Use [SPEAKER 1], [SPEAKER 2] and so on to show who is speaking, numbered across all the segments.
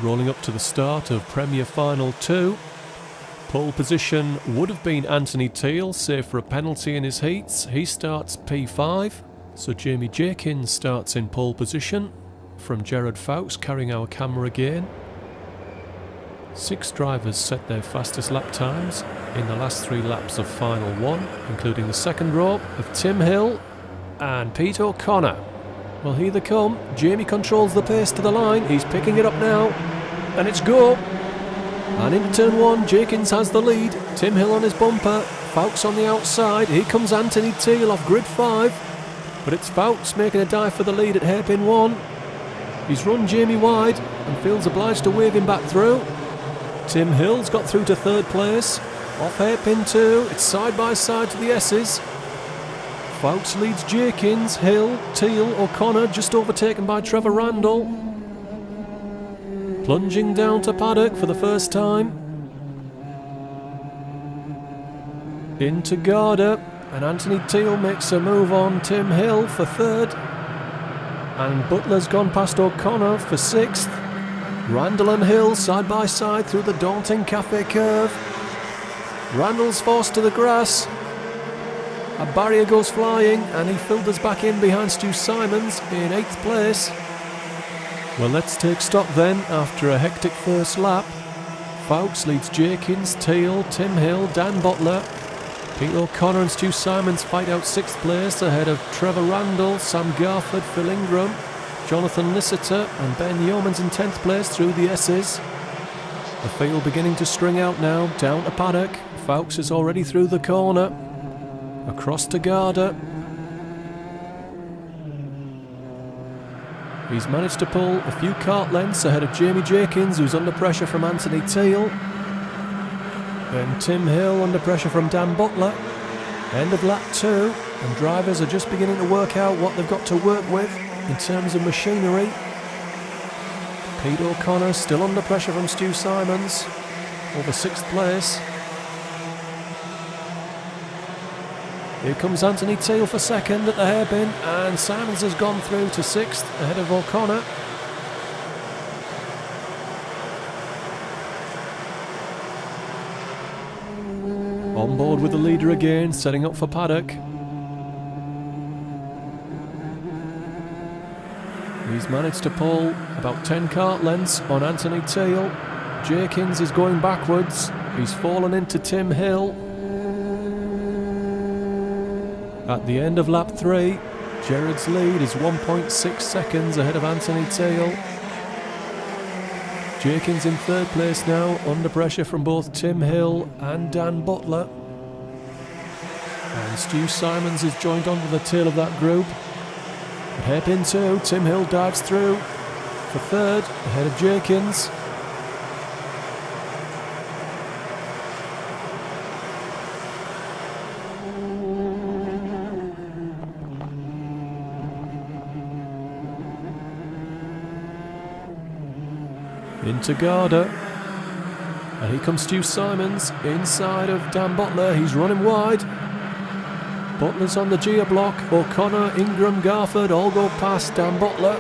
[SPEAKER 1] Rolling up to the start of Premier Final 2. Pole position would have been Anthony Teal, save for a penalty in his heats. He starts P5, so Jamie Jenkins starts in pole position from Gerard Fowkes, carrying our camera again. 6 drivers set their fastest lap times in the last 3 laps of Final 1, including the second row of Tim Hill and Pete O'Connor. Well, here they come. Jamie controls the pace to the line. He's picking it up now, and it's go. And into turn 1, Jenkins has the lead. Tim Hill on his bumper, Fowkes on the outside. Here comes Anthony Teal off grid 5, but it's Fowkes making a dive for the lead at hairpin 1. He's run Jamie wide and feels obliged to wave him back through. Tim Hill's got through to 3rd place. Off hairpin 2, it's side by side to the S's. Fowkes leads Jenkins, Hill, Teal, O'Connor just overtaken by Trevor Randall. Plunging down to paddock for the first time. Into Garda, and Anthony Teal makes a move on Tim Hill for 3rd. And Butler's gone past O'Connor for 6th. Randall and Hill side by side through the daunting cafe curve. Randall's forced to the grass. A barrier goes flying and he filters back in behind Stu Simons in 8th place. Well, let's take stock then after a hectic first lap. Fowkes leads Jenkins, Teal, Tim Hill, Dan Butler. Pete O'Connor and Stu Simons fight out 6th place ahead of Trevor Randall, Sam Garford, Phil Ingram, Jonathan Lissiter and Ben Yeomans in 10th place through the S's. The field beginning to string out now, down to paddock. Fowkes is already through the corner. Across to Garda. He's managed to pull a few kart lengths ahead of Jamie Jenkins, who's under pressure from Anthony Teal. Then Tim Hill under pressure from Dan Butler. End of lap 2, and drivers are just beginning to work out what they've got to work with in terms of machinery. Pete O'Connor still under pressure from Stu Simons, over 6th place. Here comes Anthony Teal for 2nd at the hairpin, and Simons has gone through to 6th ahead of O'Connor. On board with the leader again, setting up for paddock. He's managed to pull about 10 kart lengths on Anthony Teal. Jenkins is going backwards. He's fallen into Tim Hill. At the end of lap 3, Gerard's lead is 1.6 seconds ahead of Anthony Teal. Jenkins in 3rd place now, under pressure from both Tim Hill and Dan Butler. And Stu Simons is joined onto the tail of that group. At hairpin 2, Tim Hill dives through for 3rd ahead of Jenkins. Into Garda, and here comes Stu Simons inside of Dan Butler. He's running wide. Butler's on the gear block. O'Connor, Ingram, Garford all go past Dan Butler.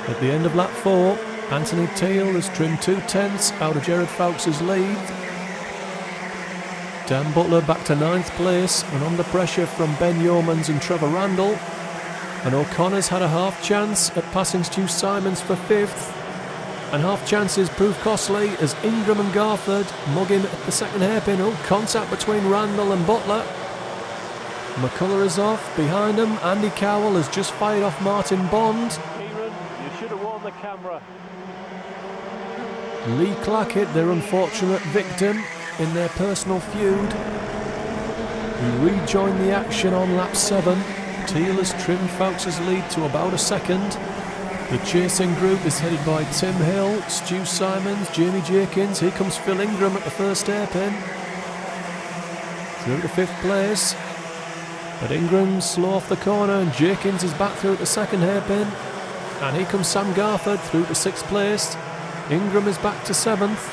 [SPEAKER 1] At the end of lap 4, Anthony Teal has trimmed 2/10 out of Gerard Fowkes' lead. Dan Butler back to 9th place and under pressure from Ben Yeomans and Trevor Randall. And O'Connor's had a half chance at passing Stu Simons for 5th. And half chances prove costly as Ingram and Garford mug him at the 2nd hairpin. Oh, contact between Randall and Butler. McCullagh is off. Behind him, Andy Cowell has just fired off Martin Bond.
[SPEAKER 2] Kieran, you should have worn the camera.
[SPEAKER 1] Lee Clackett, their unfortunate victim in their personal feud, who rejoined the action on lap 7. Teal has trimmed Fowkes' lead to about a second. The chasing group is headed by Tim Hill, Stu Simons, Jamie Jenkins. Here comes Phil Ingram at the 1st hairpin. Through to 5th place. But Ingram's slow off the corner and Jenkins is back through at the 2nd hairpin. And here comes Sam Garford through to 6th place. Ingram is back to 7th.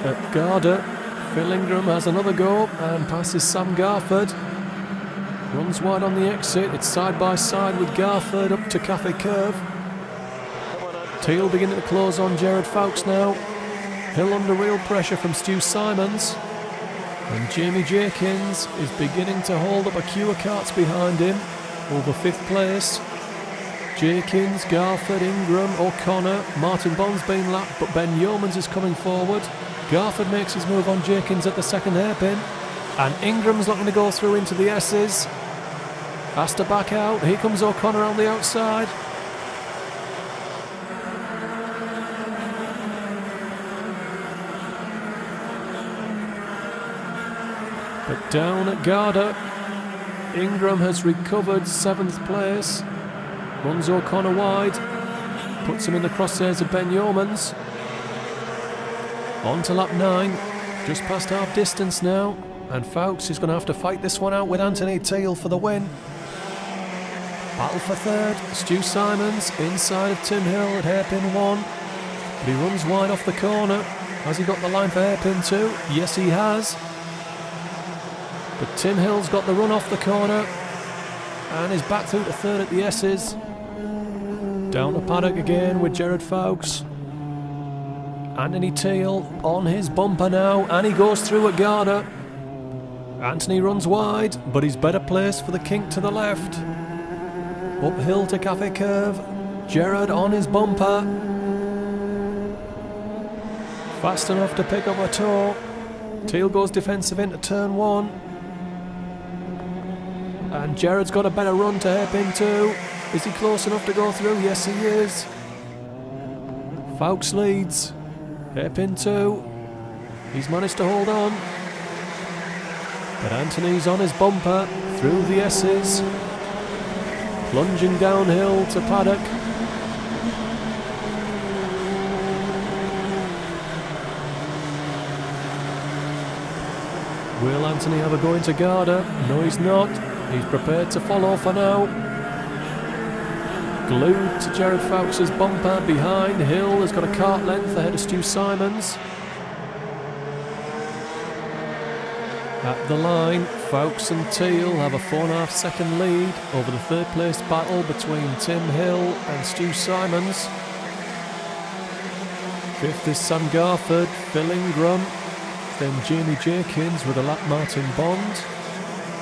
[SPEAKER 1] At Garda, Phil Ingram has another go and passes Sam Garford. Runs wide on the exit. It's side by side with Garford up to Cafe Curve. Teal beginning to close on Jared Fowkes now. Hill under real pressure from Stu Simons. And Jamie Jenkins is beginning to hold up a queue of carts behind him over 5th place. Jenkins, Garford, Ingram, O'Connor. Martin Bond's been lapped, but Ben Yeomans is coming forward. Garford makes his move on Jenkins at the second hairpin. And Ingram's looking to go through into the S's. Has to back out. Here comes O'Connor on the outside. But down at Garda, Ingram has recovered 7th place. Runs O'Connor wide. Puts him in the crosshairs of Ben Yeomans. On to lap 9. Just past half distance now. And Fowkes is going to have to fight this one out with Anthony Teal for the win. Battle for 3rd. Stu Simons inside of Tim Hill at hairpin 1. But he runs wide off the corner. Has he got the line for hairpin 2? Yes, he has. But Tim Hill's got the run off the corner and is back through to 3rd at the S's. Down the paddock again with Jared Fowkes. Anthony Teal on his bumper now, and he goes through at Garda. Anthony runs wide, but he's better placed for the kink to the left. Uphill to Cafe Curve. Jared on his bumper. Fast enough to pick up a toe. Teal goes defensive into turn 1. And Jared's got a better run to hairpin 2. Is he close enough to go through? Yes, he is. Fowkes leads. Hairpin 2. He's managed to hold on. But Anthony's on his bumper through the S's. Plunging downhill to paddock. Will Anthony have a go into Garda? No, he's not. He's prepared to follow for now. Glued to Jared Fowkes' bumper behind. Hill has got a cart length ahead of Stu Simons. At the line, Fowkes and Teal have a 4.5 second lead over the 3rd place battle between Tim Hill and Stu Simons. 5th is Sam Garford, Phil Ingram, then Jamie Jenkins with a lap Martin Bond.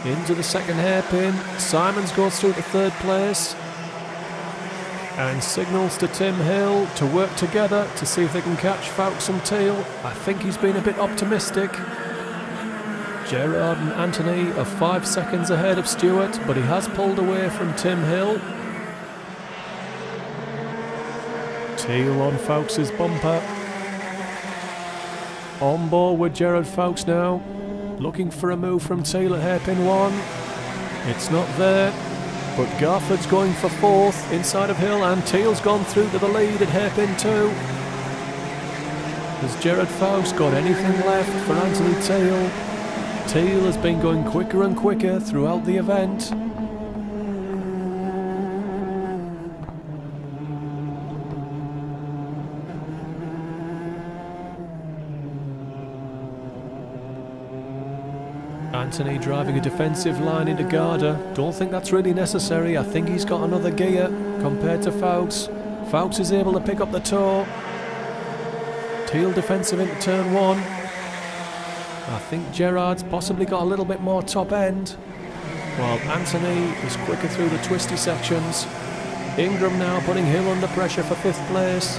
[SPEAKER 1] Into the second hairpin, Simons goes through to 3rd place and signals to Tim Hill to work together to see if they can catch Fowkes and Teal. I think he's been a bit optimistic. Gerard and Anthony are 5 seconds ahead of Stewart, but he has pulled away from Tim Hill. Teal on Fowkes' bumper. On board with Jared Fowkes now. Looking for a move from Teal at hairpin 1. It's not there, but Garford's going for 4th inside of Hill, and Teal's gone through to the lead at hairpin 2. Has Jared Fowkes got anything left for Anthony Teal? Teal has been going quicker and quicker throughout the event. Anthony driving a defensive line into Garda. Don't think that's really necessary. I think he's got another gear compared to Fowkes. Fowkes is able to pick up the toe. Teal defensive into turn 1. I think Gerard's possibly got a little bit more top end, while Anthony is quicker through the twisty sections. Ingram now putting Hill under pressure for 5th place.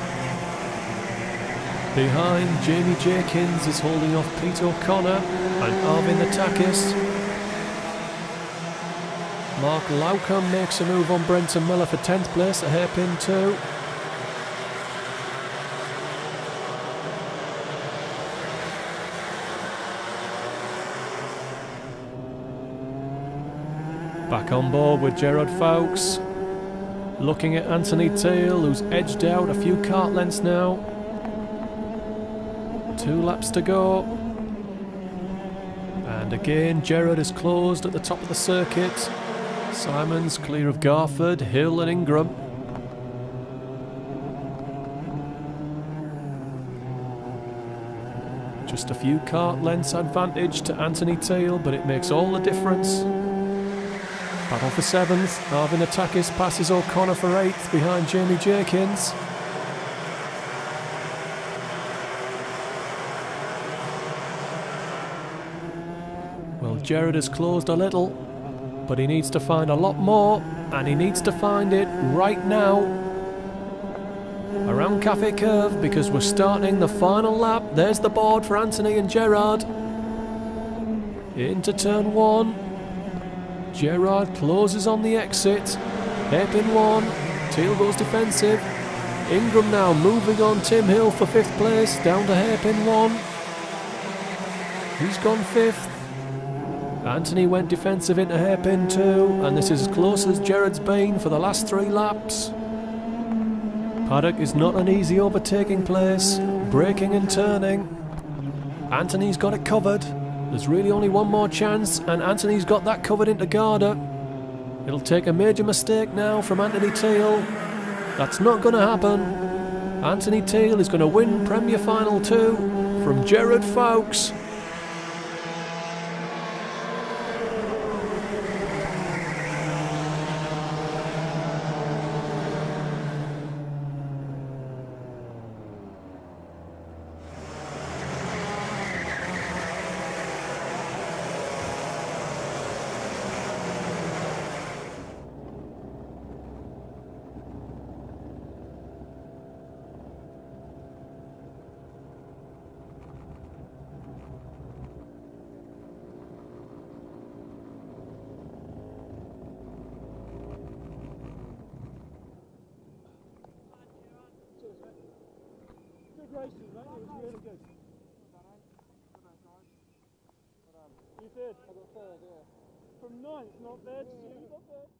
[SPEAKER 1] Behind, Jamie Jenkins is holding off Pete O'Connor and Arvin Atakis. Mark Laucombe makes a move on Brenton Miller for 10th place at hairpin 2. Back on board with Jared Fowkes. Looking at Anthony Teal, who's edged out a few cart lengths now. 2 laps to go. And again, Jared is closed at the top of the circuit. Simons clear of Garford, Hill and Ingram. Just a few kart lengths advantage to Anthony Teal, but it makes all the difference. Battle for 7th. Arvin Atakis passes O'Connor for 8th behind Jamie Jenkins. Well, Jared has closed a little, but he needs to find a lot more, and he needs to find it right now. Around Cafe Curve, because we're starting the final lap. There's the board for Anthony and Gerard. Into turn 1. Gerard closes on the exit. Hairpin 1. Teal goes defensive. Ingram now moving on Tim Hill for 5th place, down to hairpin 1. He's gone 5th. Anthony went defensive into hairpin 2, and this is as close as Gerard's been for the last 3 laps. Paddock is not an easy overtaking place, braking and turning. Anthony's got it covered. There's really only one more chance, and Anthony's got that covered into Garda. It'll take a major mistake now from Anthony Teal. That's not going to happen. Anthony Teal is going to win Premier Final 2 from Gerard Fowkes.
[SPEAKER 2] Good racing, mate. It was really good. You did. I got 3rd, yeah. From 9th, not bad. You got 3rd.